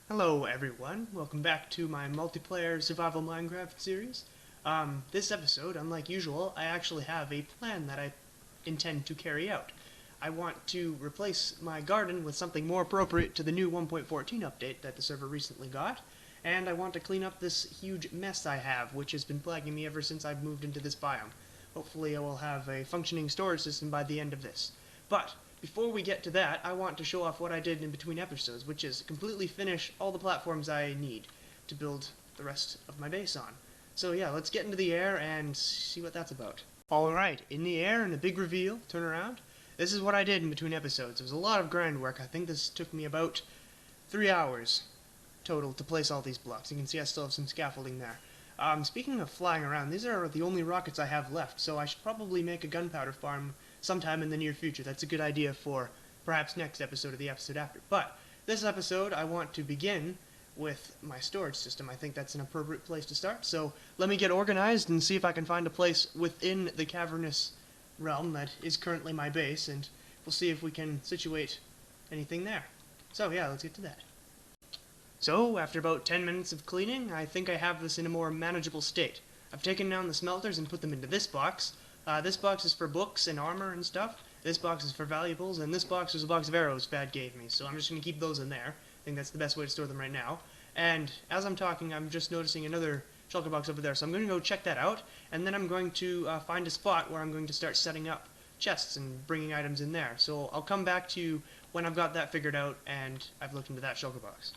Hello everyone, welcome back to my multiplayer survival Minecraft series. This episode, unlike usual, I actually have a plan that I intend to carry out. I want to replace my garden with something more appropriate to the new 1.14 update that the server recently got, and I want to clean up this huge mess I have, which has been plaguing me ever since I've moved into this biome. Hopefully I will have a functioning storage system by the end of this. But before we get to that, I want to show off what I did in between episodes, which is completely finish all the platforms I need to build the rest of my base on. So yeah, let's get into the air and see what that's about. Alright, in the air and a big reveal, turn around. This is what I did in between episodes. It was a lot of grind work. I think this took me about 3 hours total to place all these blocks. You can see I still have some scaffolding there. Speaking of flying around, these are the only rockets I have left, so I should probably make a gunpowder farm sometime in the near future. That's a good idea for perhaps next episode or the episode after. But this episode, I want to begin with my storage system. I think that's an appropriate place to start. So let me get organized and see if I can find a place within the cavernous realm that is currently my base, and we'll see if we can situate anything there. So yeah, let's get to that. So, after about 10 minutes of cleaning, I think I have this in a more manageable state. I've taken down the smelters and put them into this box. This box is for books and armor and stuff. This box is for valuables, and this box is a box of arrows Fad gave me, so I'm just going to keep those in there. I think that's the best way to store them right now. And as I'm talking, I'm just noticing another shulker box over there, so I'm going to go check that out, and then I'm going to find a spot where I'm going to start setting up chests and bringing items in there. So I'll come back to you when I've got that figured out and I've looked into that shulker box.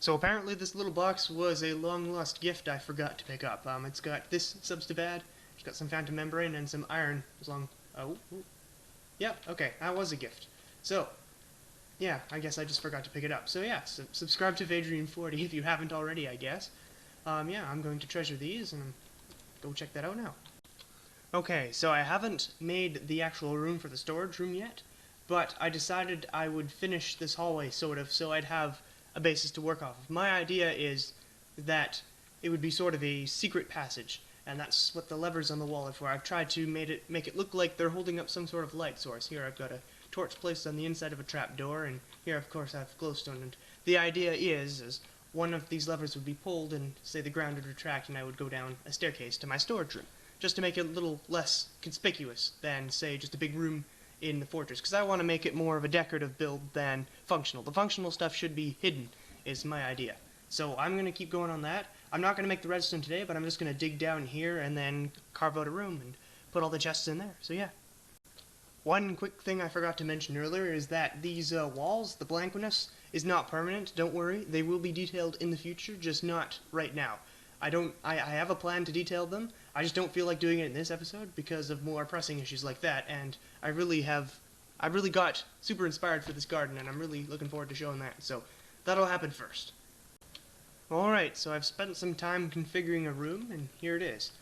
So apparently this little box was a long-lost gift I forgot to pick up. It's got this substabad, it's got some phantom membrane, and some iron. Yep, okay, that was a gift. So, yeah, I guess I just forgot to pick it up. So yeah, subscribe to Vadrian40 if you haven't already, I guess. Yeah, I'm going to treasure these, and go check that out now. Okay, so I haven't made the actual room for the storage room yet, but I decided I would finish this hallway, sort of, so I'd have a basis to work off of. My idea is that it would be sort of a secret passage, and that's what the levers on the wall are for. I've tried to make it look like they're holding up some sort of light source. Here I've got a torch placed on the inside of a trap door, and here of course I have glowstone, and the idea is one of these levers would be pulled and say the ground would retract and I would go down a staircase to my storage room, just to make it a little less conspicuous than say just a big room in the fortress, because I want to make it more of a decorative build than functional. The functional stuff should be hidden, is my idea. So I'm going to keep going on that. I'm not going to make the redstone today, but I'm just going to dig down here and then carve out a room and put all the chests in there. So yeah. One quick thing I forgot to mention earlier is that these walls, the blankness, is not permanent. Don't worry, they will be detailed in the future, just not right now. I have a plan to detail them. I just don't feel like doing it in this episode because of more pressing issues like that, and I really got super inspired for this garden, and I'm really looking forward to showing that, so that'll happen first. Alright, so I've spent some time configuring a room, and here it is.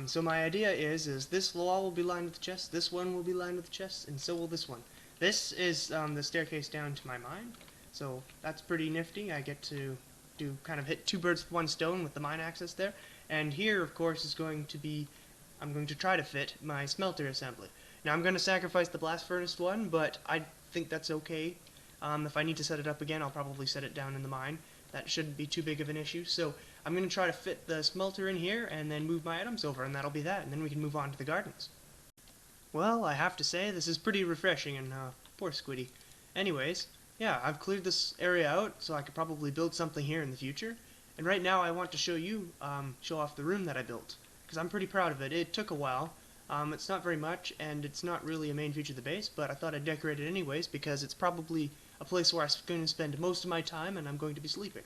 So my idea is this wall will be lined with chests, this one will be lined with chests, and so will this one. This is the staircase down to my mine, so that's pretty nifty. I get to kind of hit two birds with one stone with the mine access there. And here, of course, is going to be, I'm going to try to fit my smelter assembly. Now, I'm going to sacrifice the blast furnace one, but I think that's okay. If I need to set it up again, I'll probably set it down in the mine. That shouldn't be too big of an issue. So I'm going to try to fit the smelter in here and then move my items over, and that'll be that. And then we can move on to the gardens. Well, I have to say, this is pretty refreshing, and poor Squiddy. Anyways, yeah, I've cleared this area out, so I could probably build something here in the future. And right now I want to show you, show off the room that I built, because I'm pretty proud of it. It took a while. It's not very much, and it's not really a main feature of the base, but I thought I'd decorate it anyways, because it's probably a place where I'm going to spend most of my time, and I'm going to be sleeping.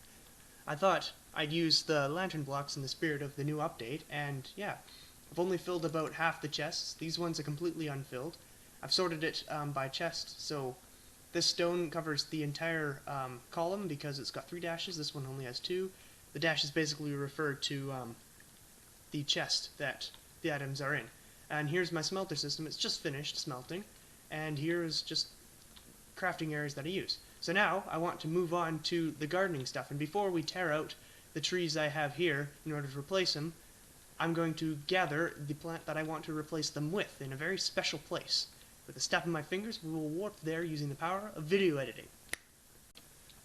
I thought I'd use the lantern blocks in the spirit of the new update, and yeah, I've only filled about half the chests. These ones are completely unfilled. I've sorted it by chest, so this stone covers the entire column because it's got 3 dashes. This one only has 2. The dashes basically refer to the chest that the items are in. And here's my smelter system. It's just finished smelting. And here's just crafting areas that I use. So now I want to move on to the gardening stuff. And before we tear out the trees I have here in order to replace them, I'm going to gather the plant that I want to replace them with in a very special place. With a snap of my fingers, we will warp there using the power of video editing.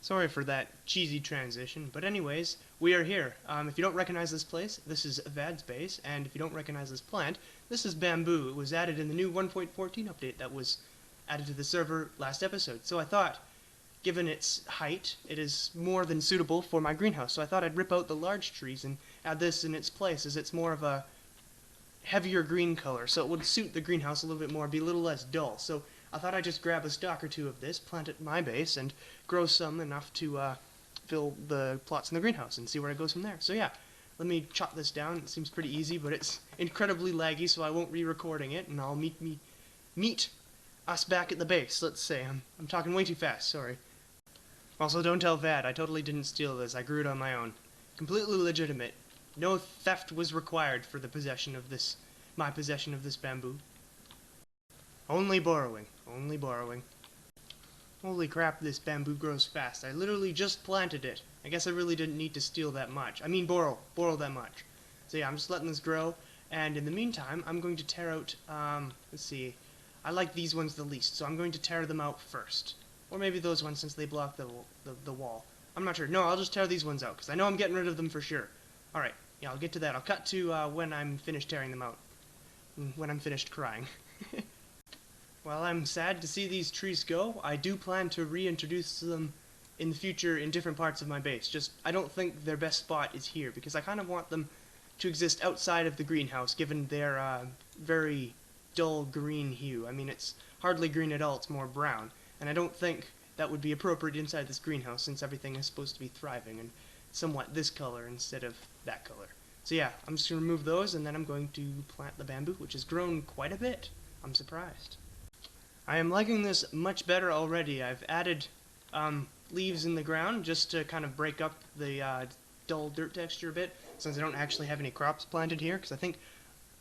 Sorry for that cheesy transition, but anyways, we are here. If you don't recognize this place, this is Vad's base, and if you don't recognize this plant, this is bamboo. It was added in the new 1.14 update that was added to the server last episode. So I thought, given its height, it is more than suitable for my greenhouse. So I thought I'd rip out the large trees and add this in its place, as it's more of a heavier green color, so it would suit the greenhouse a little bit more, be a little less dull. So I thought I'd just grab a stalk or two of this, plant it at my base, and grow some enough to fill the plots in the greenhouse and see where it goes from there. So yeah, let me chop this down. It seems pretty easy, but it's incredibly laggy, so I won't re-recording it, and I'll meet us back at the base. Let's say I'm talking way too fast. Sorry. Also, don't tell Vad. I totally didn't steal this. I grew it on my own. Completely legitimate. No theft was required for the possession of this, my possession of this bamboo. Only borrowing. Only borrowing. Holy crap, this bamboo grows fast. I literally just planted it. I guess I really didn't need to steal that much. I mean borrow that much. So yeah, I'm just letting this grow, and in the meantime, I'm going to tear out, let's see, I like these ones the least, so I'm going to tear them out first. Or maybe those ones since they block the wall. I'm not sure. No, I'll just tear these ones out, because I know I'm getting rid of them for sure. Alright, yeah, I'll get to that. I'll cut to when I'm finished tearing them out. When I'm finished crying. While I'm sad to see these trees go, I do plan to reintroduce them in the future in different parts of my base. Just, I don't think their best spot is here, because I kind of want them to exist outside of the greenhouse, given their very dull green hue. I mean, it's hardly green at all, it's more brown. And I don't think that would be appropriate inside this greenhouse, since everything is supposed to be thriving and somewhat this color instead of that color. So yeah, I'm just going to remove those, and then I'm going to plant the bamboo, which has grown quite a bit. I'm surprised. I am liking this much better already. I've added leaves in the ground just to kind of break up the dull dirt texture a bit, since I don't actually have any crops planted here, because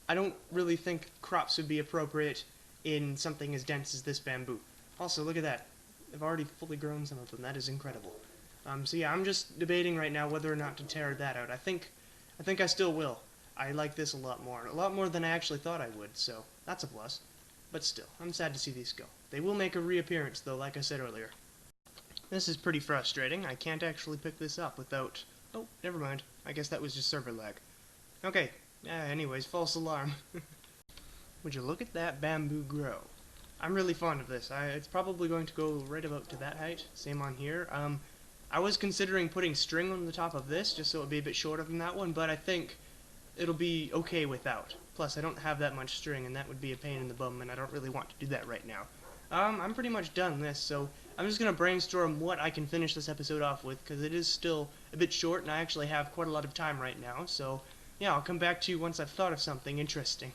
I don't really think crops would be appropriate in something as dense as this bamboo. Also, look at that. I've already fully grown some of them. That is incredible. So yeah, I'm just debating right now whether or not to tear that out. I think I still will. I like this a lot more than I actually thought I would, so that's a plus. But still, I'm sad to see these go. They will make a reappearance, though, like I said earlier. This is pretty frustrating. I can't actually pick this up without... Oh, never mind. I guess that was just server lag. Okay, anyways, false alarm. Would you look at that bamboo grow? I'm really fond of this. It's probably going to go right about to that height. Same on here. I was considering putting string on the top of this, just so it would be a bit shorter than that one, but I think it'll be okay without. Plus, I don't have that much string, and that would be a pain in the bum, and I don't really want to do that right now. I'm pretty much done this, so I'm just going to brainstorm what I can finish this episode off with, because it is still a bit short, and I actually have quite a lot of time right now, so yeah, I'll come back to you once I've thought of something interesting.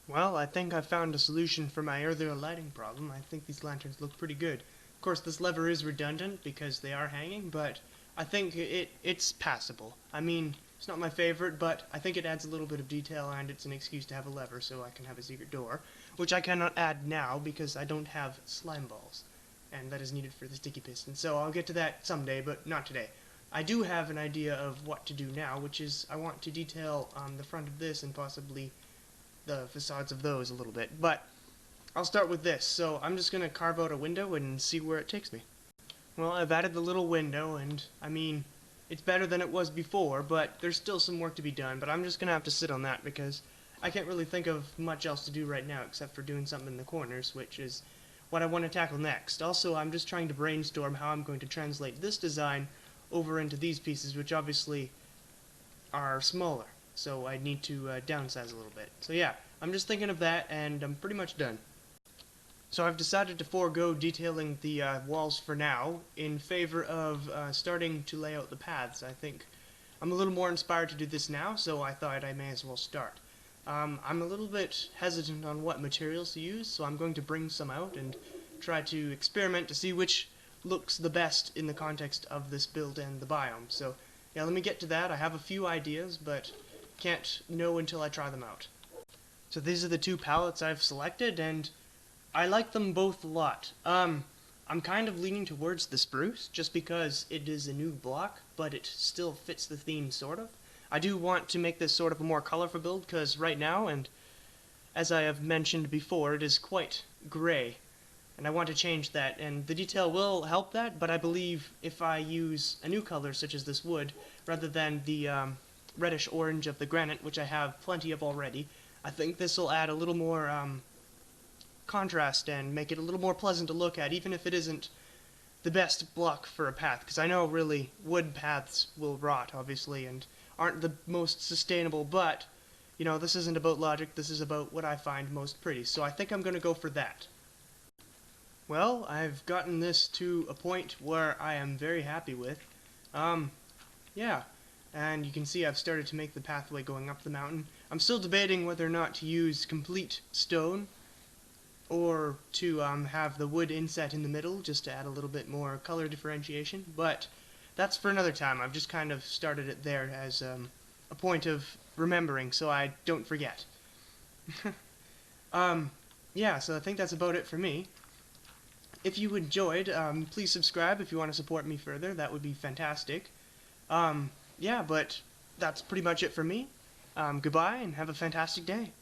Well, I think I've found a solution for my earlier lighting problem. I think these lanterns look pretty good. Of course, this lever is redundant because they are hanging, but I think it's passable. I mean, it's not my favorite, but I think it adds a little bit of detail, and it's an excuse to have a lever so I can have a secret door, which I cannot add now because I don't have slime balls, and that is needed for the sticky piston. So I'll get to that someday, but not today. I do have an idea of what to do now, which is I want to detail the front of this and possibly the facades of those a little bit, but I'll start with this. So I'm just going to carve out a window and see where it takes me. Well, I've added the little window, and I mean, it's better than it was before, but there's still some work to be done, but I'm just going to have to sit on that because I can't really think of much else to do right now except for doing something in the corners, which is what I want to tackle next. Also, I'm just trying to brainstorm how I'm going to translate this design over into these pieces, which obviously are smaller. So I need to downsize a little bit. So yeah, I'm just thinking of that, and I'm pretty much done. So I've decided to forego detailing the walls for now in favor of starting to lay out the paths. I think I'm a little more inspired to do this now, so I thought I may as well start. I'm a little bit hesitant on what materials to use, so I'm going to bring some out and try to experiment to see which looks the best in the context of this build and the biome. So yeah, let me get to that. I have a few ideas, but can't know until I try them out. So these are the two palettes I've selected, and I like them both a lot. I'm kind of leaning towards the spruce, just because it is a new block, but it still fits the theme, sort of. I do want to make this sort of a more colorful build, because right now, and as I have mentioned before, it is quite gray. and I want to change that, and the detail will help that, but I believe if I use a new color such as this wood rather than the reddish orange of the granite, which I have plenty of already, I think this will add a little more contrast and make it a little more pleasant to look at, even if it isn't the best block for a path, because I know really wood paths will rot, obviously, and aren't the most sustainable, but you know, this isn't about logic, this is about what I find most pretty, so I think I'm going to go for that. Well, I've gotten this to a point where I am very happy with. Yeah, and you can see I've started to make the pathway going up the mountain. I'm still debating whether or not to use complete stone or to have the wood inset in the middle just to add a little bit more color differentiation, but that's for another time. I've just kind of started it there as a point of remembering so I don't forget. Yeah, so I think that's about it for me. If you enjoyed, please subscribe if you want to support me further. That would be fantastic. Yeah, but that's pretty much it for me. Goodbye and have a fantastic day.